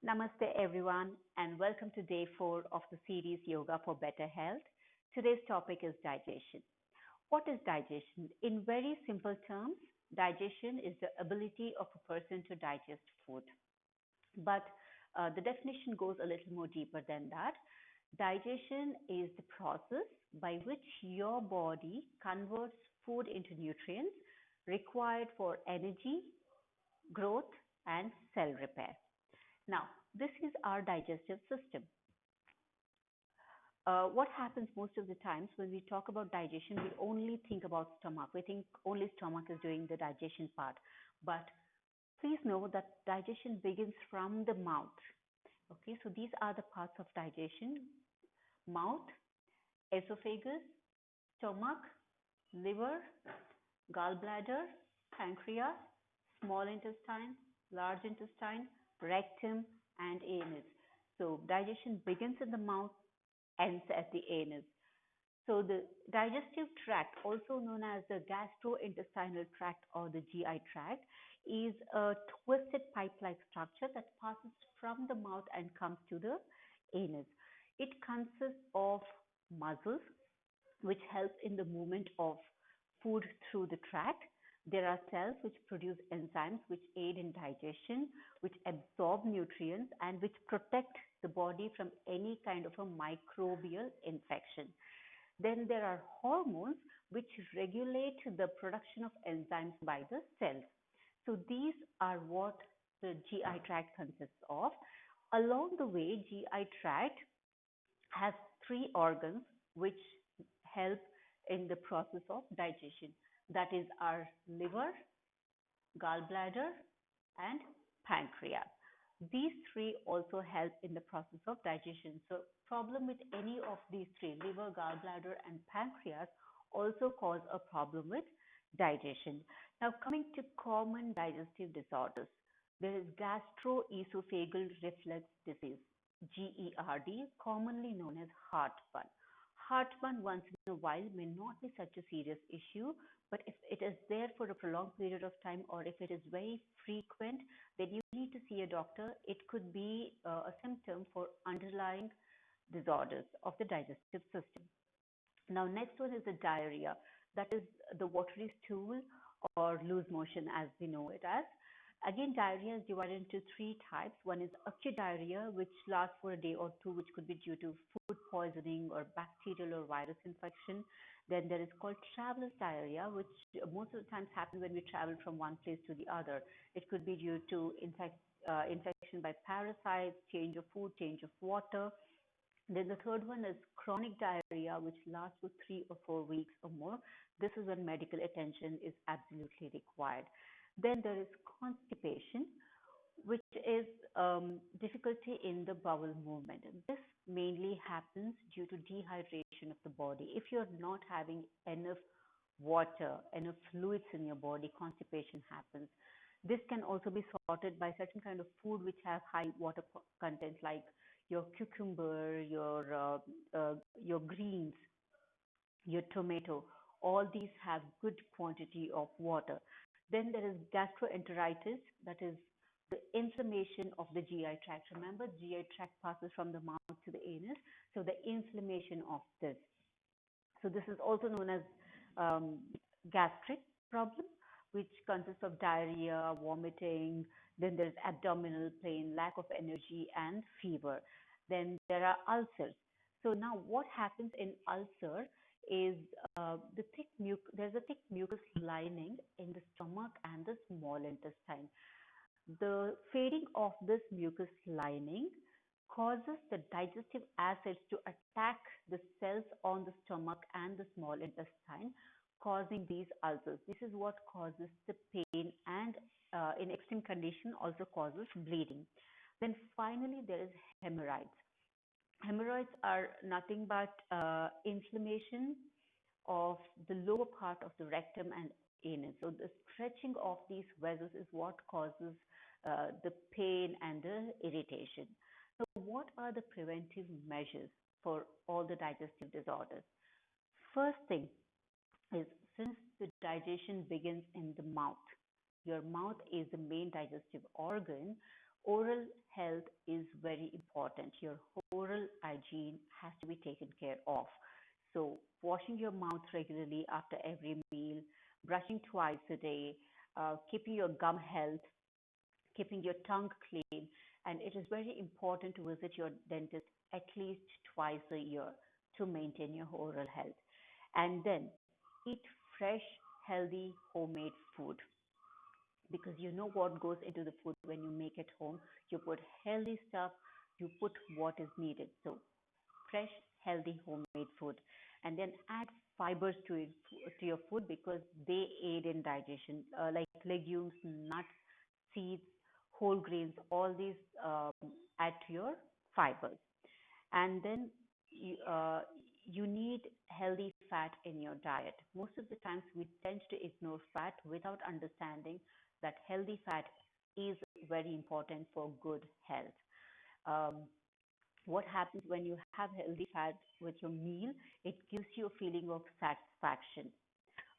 Namaste, everyone, and welcome to day 4 of the series Yoga for Better Health. Today's topic is digestion. What is digestion? In very simple terms, digestion is the ability of a person to digest food. But the definition goes a little more deeper than that. Digestion is the process by which your body converts food into nutrients required for energy, growth, and cell repair. Now, this is our digestive system. What happens most of the times when we talk about digestion, we only think about stomach. We think only stomach is doing the digestion part. But please know that digestion begins from the mouth. Okay, so these are the parts of digestion: mouth, esophagus, stomach, liver, gallbladder, pancreas, small intestine, large intestine, rectum, and anus. So digestion begins in the mouth, ends at the anus. So the digestive tract, also known as the gastrointestinal tract or the GI tract, is a twisted pipe-like structure that passes from the mouth and comes to the anus. It consists of muscles which help in the movement of food through the tract. There are cells which produce enzymes which aid in digestion, which absorb nutrients, and which protect the body from any kind of a microbial infection. Then there are hormones which regulate the production of enzymes by the cells. So these are what the GI tract consists of. Along the way, GI tract has three organs which help in the process of digestion. That is our liver, gallbladder, and pancreas. These three also help in the process of digestion. So problem with any of these three, liver, gallbladder, and pancreas, also cause a problem with digestion. Now coming to common digestive disorders, there is gastroesophageal reflux disease, GERD, commonly known as heartburn. Heartburn once in a while may not be such a serious issue, but if it is there for a prolonged period of time or if it is very frequent, then you need to see a doctor. It could be a symptom for underlying disorders of the digestive system. Now, next one is the diarrhea. That is the watery stool or loose motion as we know it as. Again, diarrhea is divided into three types. One is acute diarrhea, which lasts for a day or two, which could be due to food poisoning or bacterial or virus infection. Then there is called traveler's diarrhea, which most of the times happens when we travel from one place to the other. It could be due to infection by parasites, change of food, change of water. Then the third one is chronic diarrhea, which lasts for 3 or 4 weeks or more. This is when medical attention is absolutely required. Then there is constipation, which is difficulty in the bowel movement. And this mainly happens due to dehydration of the body. If you're not having enough water, enough fluids in your body, constipation happens. This can also be sorted by certain kind of food which have high water content, like your cucumber, your greens, your tomato. All these have good quantity of water. Then there is gastroenteritis, that is the inflammation of the GI tract. Remember, GI tract passes from the mouth to the anus, so the inflammation of this. So this is also known as gastric problem, which consists of diarrhea, vomiting. Then there is abdominal pain, lack of energy, and fever. Then there are ulcers. So now what happens in ulcer is there's a thick mucus lining in the stomach and the small intestine. The fading of this mucus lining causes the digestive acids to attack the cells on the stomach and the small intestine, causing these ulcers. This is what causes the pain and in extreme condition also causes bleeding. Then finally there is hemorrhoids. Hemorrhoids are nothing but inflammation of the lower part of the rectum and anus. So the stretching of these vessels is what causes the pain and the irritation. So what are the preventive measures for all the digestive disorders? First thing is, since the digestion begins in the mouth, your mouth is the main digestive organ, Oral health is very important. Your oral hygiene has to be taken care of. So, washing your mouth regularly after every meal, brushing twice a day, keeping your gum health, keeping your tongue clean, and it is very important to visit your dentist at least twice a year to maintain your oral health. And then eat fresh, healthy, homemade food because you know what goes into the food when you make it home. You put healthy stuff, you put what is needed. So fresh, healthy, homemade food. And then add fibers to your food because they aid in digestion, like legumes, nuts, seeds, whole grains, all these add to your fibers. And then you need healthy fat in your diet. Most of the times we tend to ignore fat without understanding that healthy fat is very important for good health. Um, what happens when you have healthy fat with your meal? It gives you a feeling of satisfaction.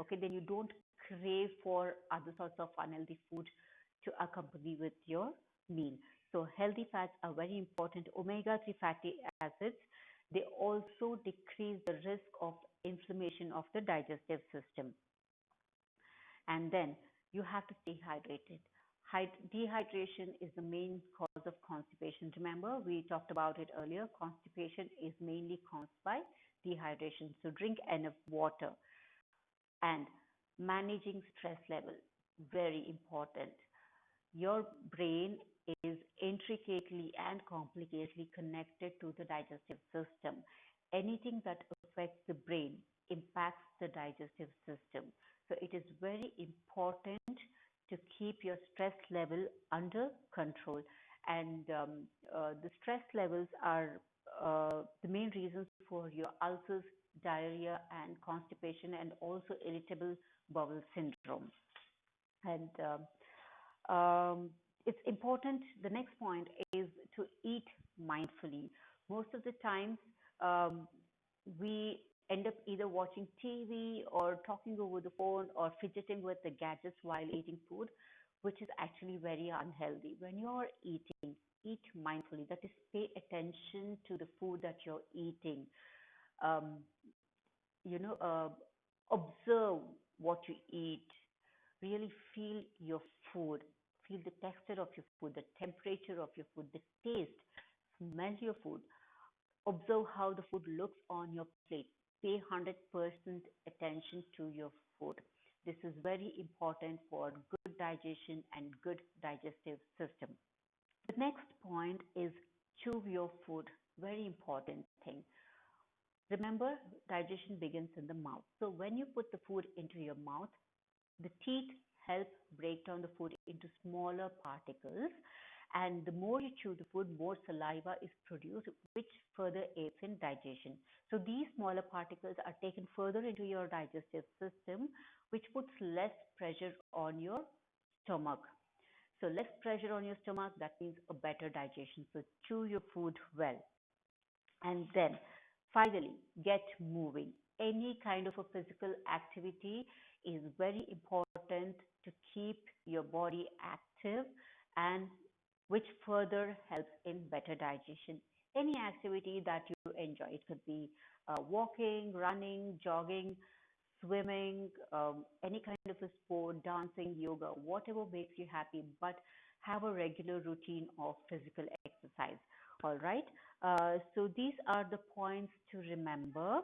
Okay, then you don't crave for other sorts of unhealthy food to accompany with your meal. So healthy fats are very important. Omega-3 fatty acids, they also decrease the risk of inflammation of the digestive system. And then you have to stay hydrated. Dehydration is the main cause of constipation. Remember, we talked about it earlier. Constipation is mainly caused by dehydration. So drink enough water. And managing stress level, very important. Your brain is intricately and complicatedly connected to the digestive system. Anything that affects the brain impacts the digestive system. So it is very important to keep your stress level under control. And the stress levels are the main reasons for your ulcers, diarrhea, and constipation, and also irritable bowel syndrome. And it's important. The next point is to eat mindfully. Most of the times, um, we end up either watching TV or talking over the phone or fidgeting with the gadgets while eating food, which is actually very unhealthy. When you're eating, eat mindfully. That is, pay attention to the food that you're eating. Um, you know, observe what you eat, really feel your food, feel the texture of your food, the temperature of your food, the taste, smell your food, observe how the food looks on your plate, pay 100% attention to your food. This is very important for good digestion and good digestive system. The next point is chew your food, very important thing. Remember, digestion begins in the mouth. So when you put the food into your mouth, the teeth help break down the food into smaller particles. And the more you chew the food, more saliva is produced, which further aids in digestion. So these smaller particles are taken further into your digestive system, which puts less pressure on your stomach. So less pressure on your stomach, that means a better digestion. So chew your food well. And then finally, get moving. Any kind of a physical activity is very important to keep your body active and which further helps in better digestion. Any activity that you enjoy, it could be walking, running, jogging, swimming, any kind of a sport, dancing, yoga, whatever makes you happy, but have a regular routine of physical exercise. All right. So these are the points to remember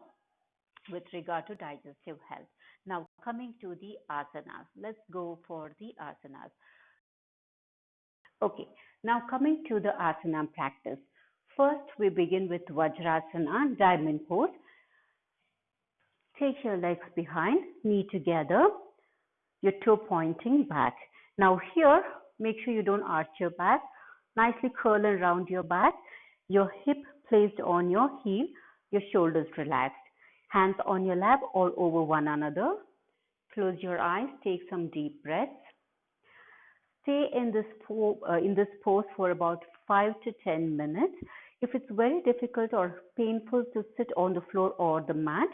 with regard to digestive health. Now, coming to the asanas, let's go for the asanas. Okay, now coming to the asana practice. First, we begin with Vajrasana, diamond pose. Take your legs behind, knee together, your toe pointing back. Now here, make sure you don't arch your back. Nicely curl around your back, your hip placed on your heel, your shoulders relaxed. Hands on your lap or over one another. Close your eyes, take some deep breaths. Stay in this pose for about 5 to 10 minutes. If it's very difficult or painful to sit on the floor or the mat,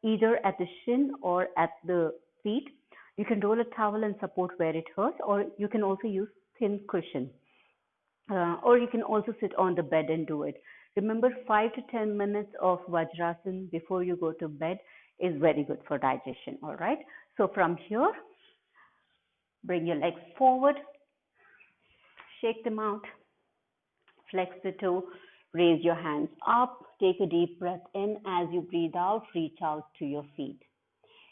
either at the shin or at the feet, you can roll a towel and support where it hurts, or you can also use thin cushion. or you can also sit on the bed and do it. Remember, 5 to 10 minutes of Vajrasan before you go to bed is very good for digestion. All right. So from here, bring your legs forward, shake them out, flex the toe, raise your hands up, take a deep breath in. As you breathe out, reach out to your feet.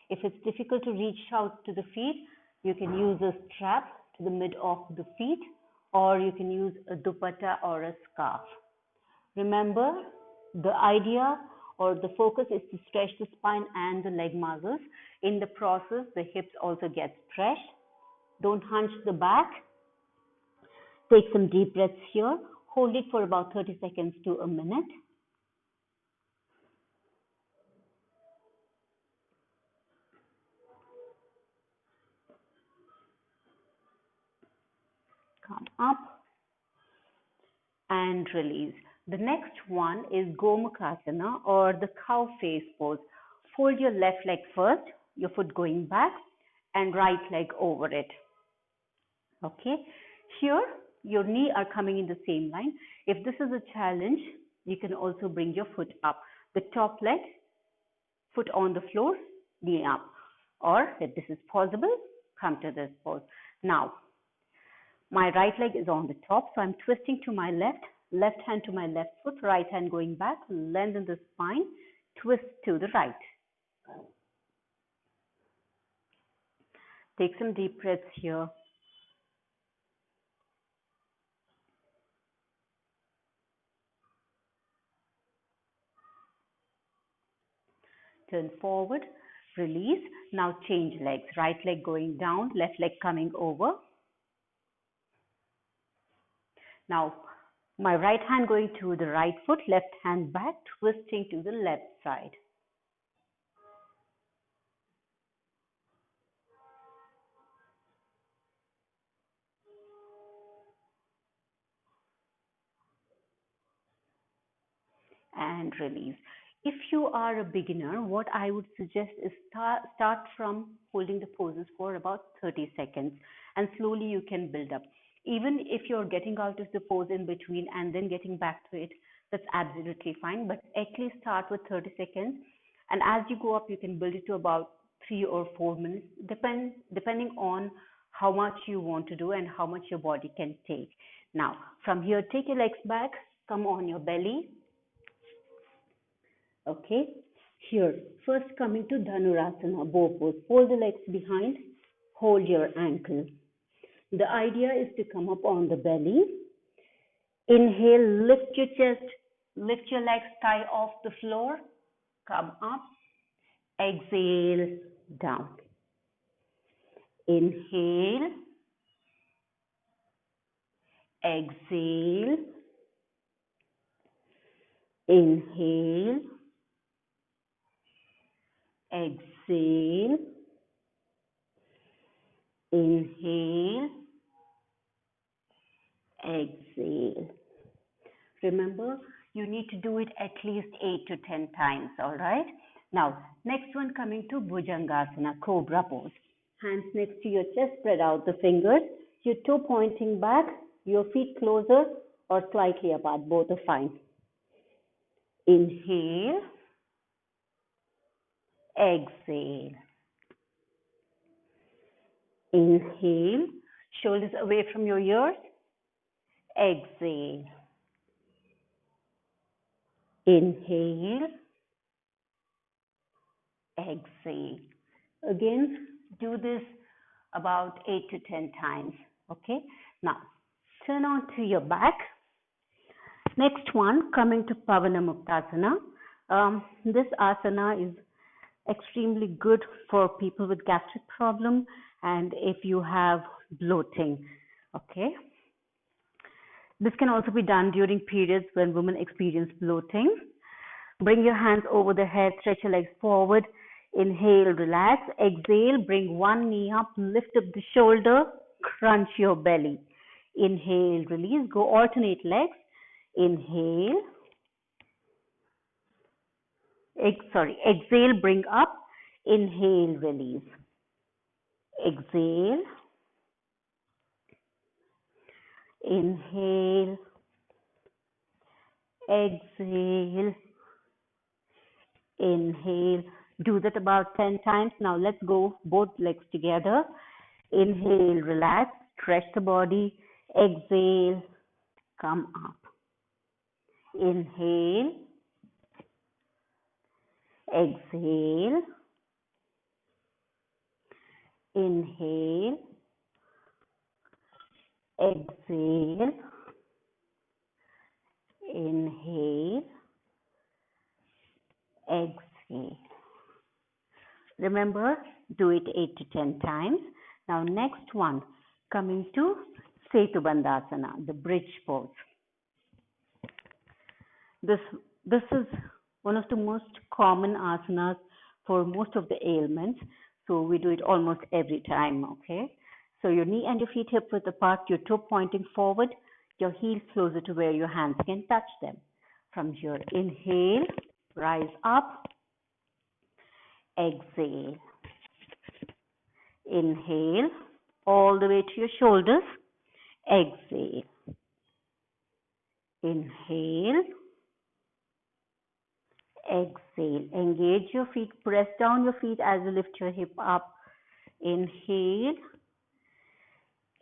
If it's difficult to reach out to the feet, you can use a strap to the mid of the feet, or you can use a dupatta or a scarf. Remember, the idea or the focus is to stretch the spine and the leg muscles. In the process, the hips also get stretched. Don't hunch the back. Take some deep breaths here. Hold it for about 30 seconds to a minute. Come up and release. The next one is Gomukhasana or the cow face pose. Fold your left leg first, your foot going back, and right leg over it. Okay, here your knee are coming in the same line. If this is a challenge, you can also bring your foot up. The top leg, foot on the floor, knee up. Or if this is possible, come to this pose. Now, my right leg is on the top, so I'm twisting to my left hand to my left foot, right hand going back, lengthen the spine, twist to the right. Take some deep breaths here. Turn forward, release. Now change legs. Right leg going down, left leg coming over. Now, my right hand going to the right foot, left hand back, twisting to the left side. And release. If you are a beginner, what I would suggest is start from holding the poses for about 30 seconds and slowly you can build up. Even if you're getting out of the pose in between and then getting back to it, that's absolutely fine. But at least start with 30 seconds. And as you go up, you can build it to about 3 or 4 minutes, depending on how much you want to do and how much your body can take. Now, from here, take your legs back, come on your belly. Okay, here, first coming to Dhanurasana, bow pose. Fold the legs behind, hold your ankle. The idea is to come up on the belly. Inhale, lift your chest, lift your legs, tie off the floor, come up. Exhale, down. Inhale, exhale, inhale, exhale, inhale, exhale. Remember, you need to do it at least 8 to 10 times, all right? Now, next one coming to Bhujangasana, Cobra pose. Hands next to your chest, spread out the fingers, your toe pointing back, your feet closer or slightly apart, both are fine. Inhale, exhale. Inhale, shoulders away from your ears. Exhale. Inhale, exhale. Again, do this about 8 to 10 times. Okay, now turn on to your back. Next one, coming to Pavanamuktasana. This asana is extremely good for people with gastric problem and if you have bloating. Okay, this can also be done during periods when women experience bloating. Bring your hands over the head, stretch your legs forward. Inhale, relax. Exhale, bring one knee up, lift up the shoulder, crunch your belly. Inhale, release. Go alternate legs. Inhale. Exhale, bring up. Inhale, release. Exhale. Inhale, exhale, inhale. Do that about 10 times. Now let's go both legs together. Inhale, relax, stretch the body. Exhale, come up. Inhale, exhale, inhale, exhale, inhale, exhale. Remember, do it 8 to 10 times. Now next one, coming to Setu Bandhasana, the bridge pose. This, this is one of the most common asanas for most of the ailments. So we do it almost every time, okay? So your knee and your feet hip width apart, your toe pointing forward, your heels closer to where your hands can touch them. From here, inhale, rise up, exhale. Inhale, all the way to your shoulders, exhale. Inhale, exhale. Engage your feet, press down your feet as you lift your hip up. Inhale,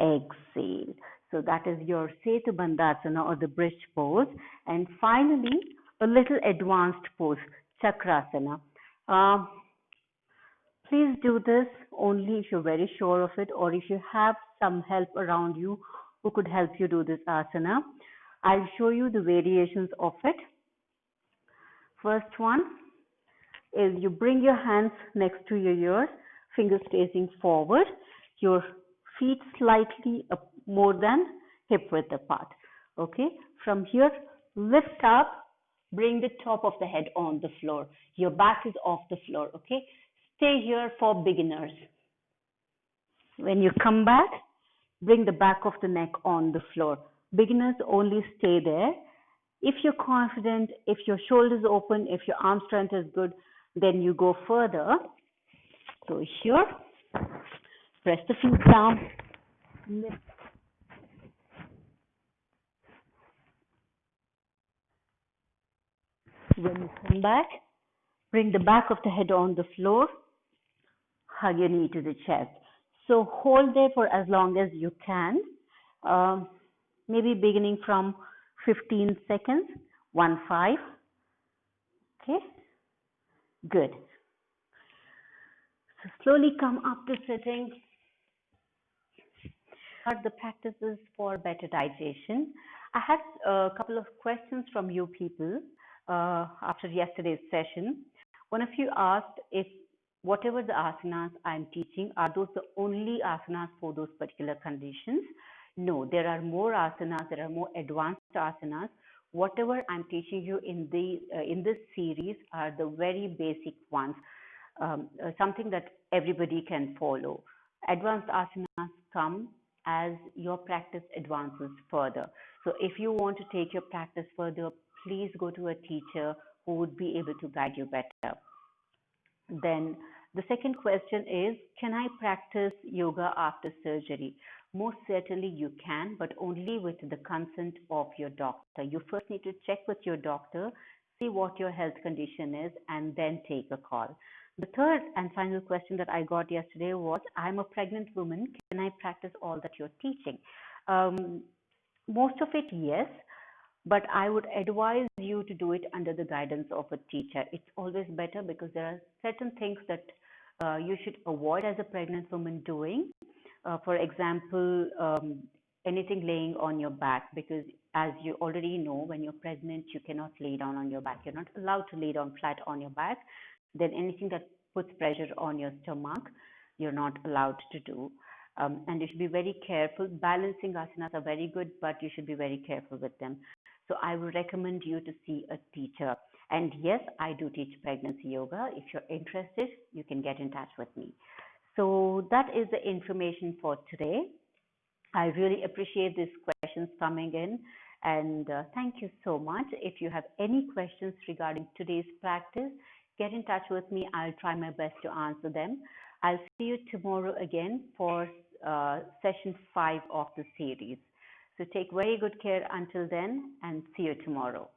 exhale. So that is your Setu Bandhasana or the bridge pose. And finally, a little advanced pose, Chakrasana. Please do this only if you're very sure of it or if you have some help around you who could help you do this asana. I'll show you the variations of it. First one is you bring your hands next to your ears, fingers facing forward, your feet slightly up, more than hip width apart. Okay, from here, lift up, bring the top of the head on the floor. Your back is off the floor. Okay, stay here for beginners. When you come back, bring the back of the neck on the floor. Beginners only stay there. If you're confident, if your shoulders open, if your arm strength is good, then you go further. So here, press the feet down, lift. When you come back, bring the back of the head on the floor, hug your knee to the chest. So hold there for as long as you can, maybe beginning from 15 seconds, 1-5. Okay, good. So slowly come up to sitting. Are the practices for better digestion? I had a couple of questions from you people after yesterday's session. One of you asked if whatever the asanas I'm teaching, are those the only asanas for those particular conditions? No, there are more asanas, there are more advanced asanas. Whatever I'm teaching you in this series are the very basic ones, something that everybody can follow. Advanced asanas come as your practice advances further. So if you want to take your practice further, please go to a teacher who would be able to guide you better. Then the second question is, can I practice yoga after surgery? Most certainly you can, but only with the consent of your doctor. You first need to check with your doctor, see what your health condition is, and then take a call. The third and final question that I got yesterday was, I'm a pregnant woman. Can I practice all that you're teaching? Most of it, yes, but I would advise you to do it under the guidance of a teacher. It's always better because there are certain things that you should avoid as a pregnant woman doing. For example, anything laying on your back, because as you already know, when you're pregnant, you cannot lay down on your back. You're not allowed to lay down flat on your back. Then anything that puts pressure on your stomach, you're not allowed to do. And you should be very careful. Balancing asanas are very good, but you should be very careful with them. So I would recommend you to see a teacher. And yes, I do teach pregnancy yoga. If you're interested, you can get in touch with me. So that is the information for today. I really appreciate these questions coming in, and thank you so much. If you have any questions regarding today's practice, get in touch with me. I'll try my best to answer them. I'll see you tomorrow again for session 5 of the series. So take very good care until then and see you tomorrow.